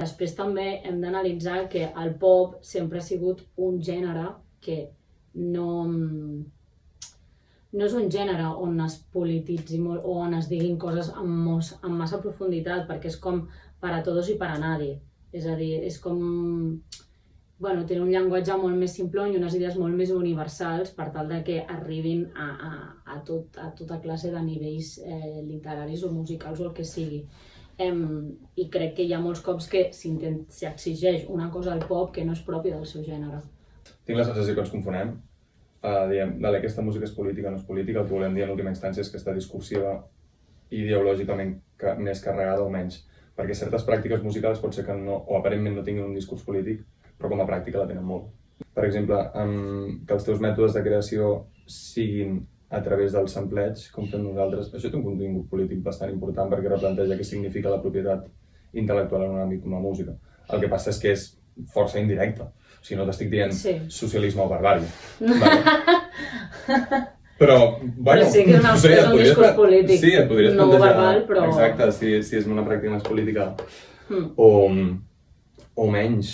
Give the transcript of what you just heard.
Després també hem d'analitzar que el pop sempre ha sigut un gènere que no és un gènere on es polititzi molt o on es diguin coses amb massa profunditat, perquè és com para todos i para nadie. És a dir, és com... Bueno, té un llenguatge molt més simple i unes idees molt més universals per tal de que arribin a tota classe de nivells literaris o musicals o el que sigui. I crec que hi ha molts cops que s'exigeix una cosa al pop que no és pròpia del seu gènere. Tinc la sensació que ens confonem. Diem, aquesta música és política, no és política, el que volem dir en última instància és que està discursiva ideològicament més carregada o menys. Perquè certes pràctiques musicals pot ser que no, o aparentment no tinguin un discurs polític, però com a pràctica la tenen molt. Per exemple, que els teus mètodes de creació siguin a través del sampleig, com fem nosaltres, això té un contingut polític bastant important perquè replanteja què significa la propietat intel·lectual en un àmbit com la música. El que passa és que és força indirecte. O sigui, no t'estic dient socialisme o barbària. Però, bueno... sí que és un discurs polític. Sí, et podries plantejar... No verbal, però... Exacte, si és una pràctica més política o menys